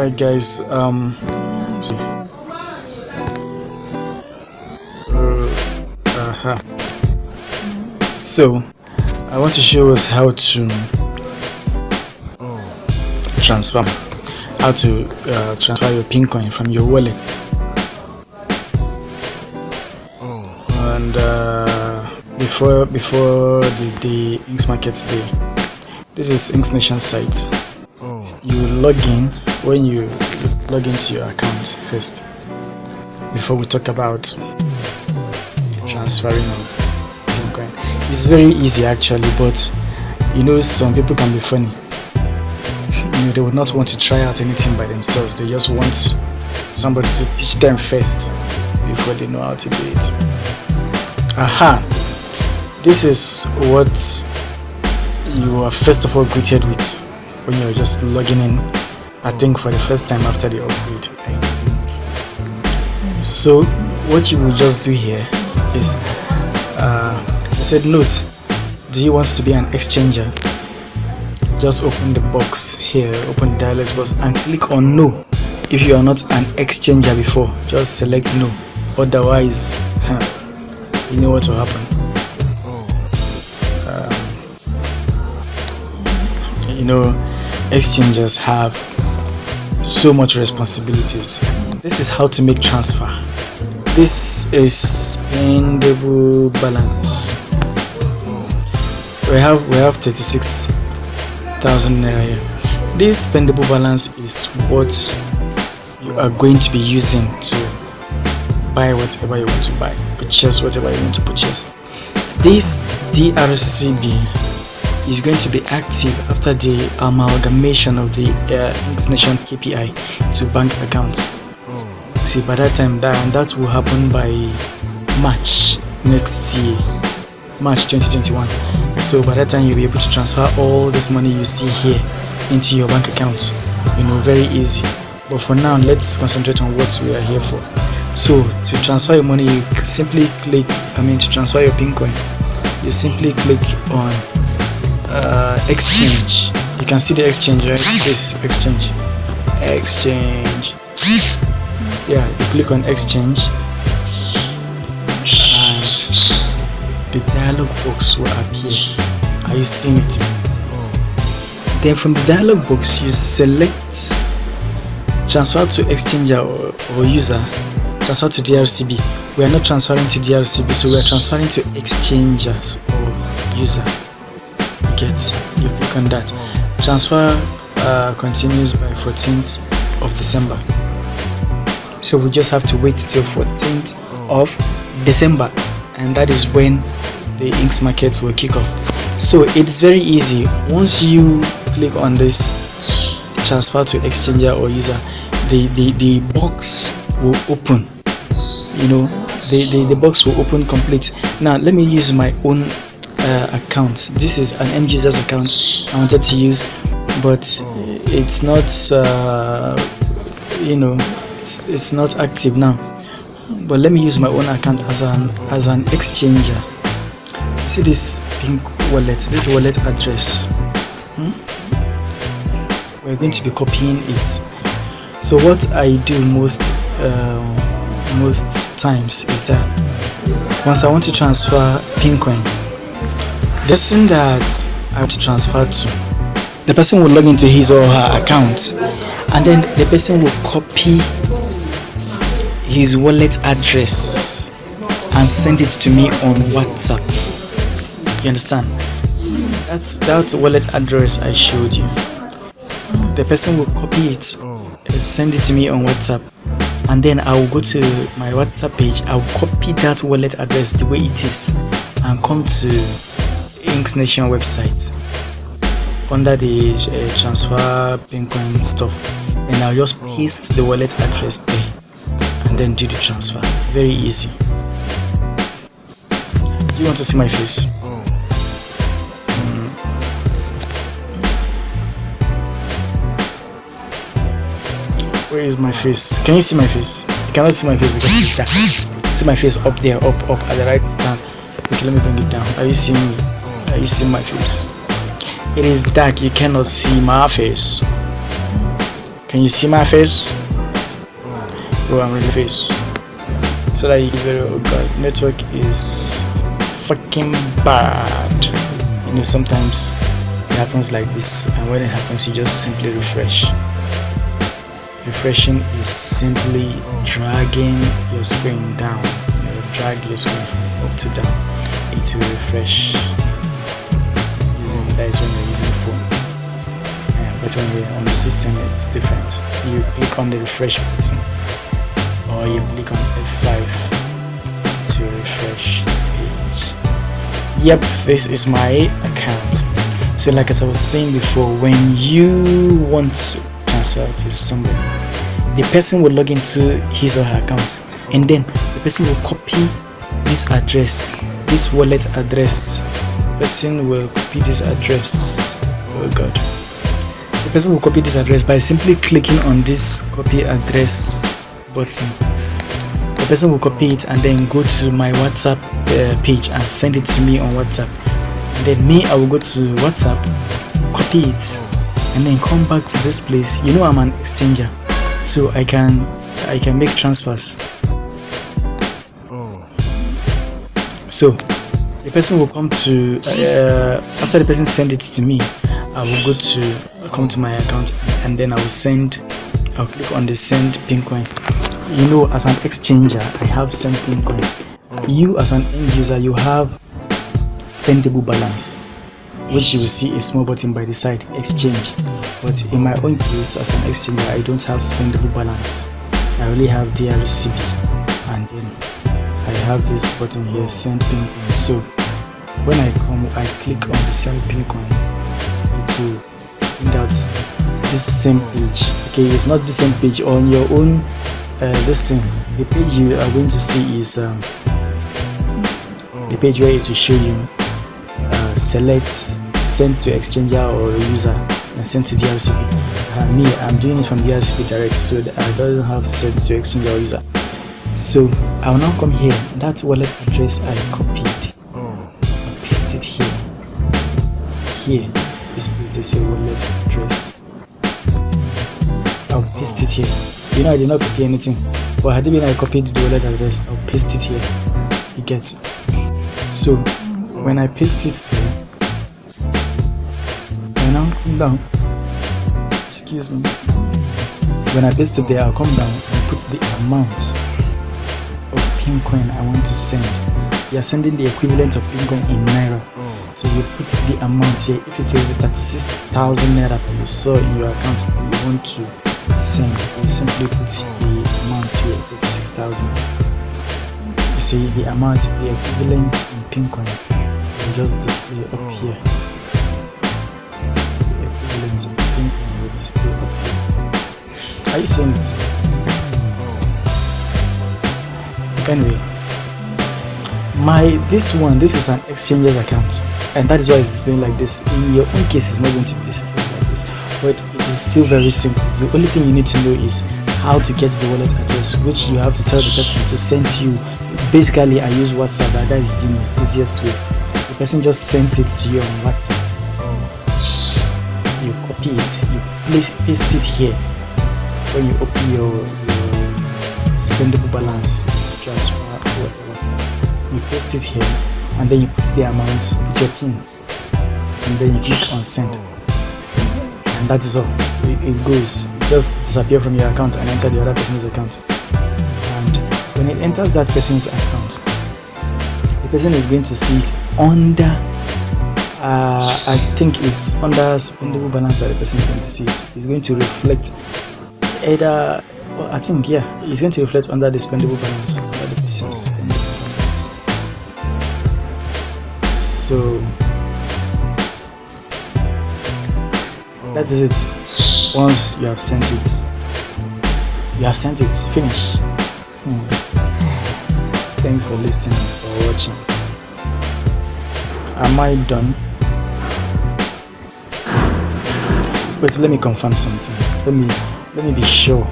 Alright guys, so I want to show us how to transfer your Pincoin from your wallet. And before the Inks Markets Day, this is InksNation site. You log in. When you log into your account first, before we talk about transferring of Pincoin, it's very easy actually, but some people can be funny. They would not want to try out anything by themselves. They just want somebody to teach them first before they know how to do it. This is what you are first of all greeted with when you're just logging in, I think for the first time after the upgrade, I think. So what you will just do here is I said, note, do you want to be an exchanger? Just open the box here, open the dialog box and click on no. If you are not an exchanger before, just select no. Otherwise, you know what will happen. Exchangers have so much responsibilities. This is how to make transfer. This is spendable balance. We have 36,000 naira here. This spendable balance is what you are going to be using to buy whatever you want to buy, purchase whatever you want to purchase. This DRCB is going to be active after the amalgamation of the InksNation KPI to bank accounts. See, by that time, that will happen by March next year, March 2021. So by that time, you'll be able to transfer all this money you see here into your bank account. Very easy. But for now, let's concentrate on what we are here for. So to transfer your money, you simply click. To transfer your Pincoin, you simply click on exchange. You can see the exchange, right? This exchange. Yeah, you click on exchange and the dialog box will appear. Are you seeing it? Then from the dialog box you select transfer to exchanger or user, transfer to DRCB. We are not transferring to DRCB, so we are transferring to exchangers or user. You click on that. Transfer continues by 14th of December. So we just have to wait till 14th of December, and that is when the Inks Market will kick off. So it's very easy. Once you click on this transfer to exchanger or user, the box will open. The box will open complete. Now let me use my own account. This is an end user's account I wanted to use, but it's not it's not active now. But let me use my own account as an exchanger. See this pink wallet, this wallet address. We're going to be copying it. So what I do most times is that once I want to transfer Pincoin, the person that I want to transfer to, the person will log into his or her account, and then the person will copy his wallet address and send it to me on WhatsApp. You understand? That's that wallet address I showed you. The person will copy it, send it to me on WhatsApp, and then I will go to my WhatsApp page. I will copy that wallet address the way it is and come to InksNation website under the transfer Pincoin stuff, and I'll just paste the wallet address there and then do the transfer. Very easy. Do you want to see my face? Where is my face? Can you see my face? You cannot see my face because it's dark. See my face up there, up at the right stand. Okay, let me bring it down. Are you seeing me? Are you seeing my face? It is dark, you cannot see my face. Can you see my face? Oh, I'm really face. So that you very, oh god, network is fucking bad. You know, sometimes it happens like this, and when it happens, you just simply refresh. Refreshing is simply dragging your screen down. You know, drag your screen from up to down. It will refresh. That is when you're using phone. But when you're on the system, it's different. You click on the refresh button, or you click on F5 to refresh the page. Yep, this is my account. So like as I was saying before, when you want to transfer to somebody, the person will log into his or her account, and then the person will copy this address, this wallet address. The person will copy this address. Oh god. The person will copy this address by simply clicking on this copy address button. The person will copy it and then go to my WhatsApp page and send it to me on WhatsApp. And then me, I will go to WhatsApp, copy it, and then come back to this place. You know, I'm an exchanger, so I can make transfers. So the person will come to after the person send it to me, I will come to my account, and then I'll click on the send pincoin. You know, as an exchanger, I have send pincoin. You as an end user, you have spendable balance, which you will see a small button by the side, exchange. But in my own case, as an exchanger, I don't have spendable balance. I only have DRCB, and then I have this button here, send pincoin. So when I click on the send pincoin, it will bring out this same page. Okay, it's not the same page on your own. This thing, the page you are going to see is the page where it will show you select send to exchanger or user and send to DRCB. Me, I'm doing it from DRCB direct, so that I don't have send to exchanger or user. So I will now come here. That wallet address I copied, I paste it here. Here, this place they say wallet address. I'll paste it here. You know, I did not copy anything, but had it been I copied the wallet address, I'll paste it here. You get. So when I paste it here, I now come down. Excuse me. When I paste it there, I'll come down and put the amount of pincoin I want to send. You are sending the equivalent of pincoin in naira. So you put the amount here. If it is 36,000 naira that you saw in your account that you want to send, you simply put the amount here, 36,000. You see the amount, the equivalent in pincoin, will just display up here. The equivalent in pincoin will display up here. Are you seeing it? Anyway, this is an exchanger's account, and that is why it's displaying like this. In your own case, it's not going to be displayed like this, but it is still very simple. The only thing you need to know is how to get the wallet address, which you have to tell the person to send to you. Basically, I use WhatsApp, but that is the most easiest way. The person just sends it to you on WhatsApp. You copy it, you paste it here. When you open your spendable balance transfer, whatever, you paste it here, and then you put the amount, put your PIN, and then you click on send, and that is all. It goes, just disappear from your account and enter the other person's account. And when it enters that person's account, the person is going to see it under I think it's under spendable balance that the person is going to see it. It's going to reflect either, well, I think, yeah, it's going to reflect under the spendable balance, under the person's spendable balance. So that is it. Once you have sent it, finish. Thanks for listening or watching. Am I done? Wait, let me confirm something. Let me be sure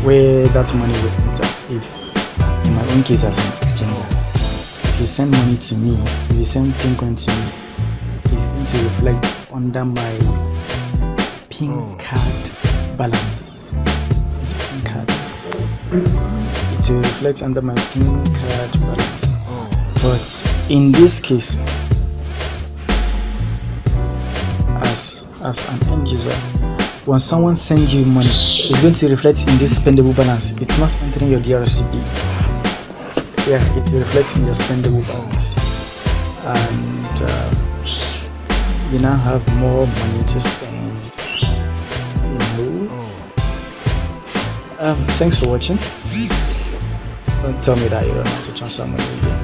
where that money will enter. If in my own case as an exchanger, if you send money to me, if you send pincoin to me, it's going to reflect under my pin card balance. It's a pin card. It will reflect under my pin card balance. But in this case, as an end user, when someone sends you money, it's going to reflect in this spendable balance. It's not entering your DRCP. Yeah, it will reflect in your spendable balance, and you now have more money to spend. Thanks for watching. Don't tell me that you don't know how to transfer money again.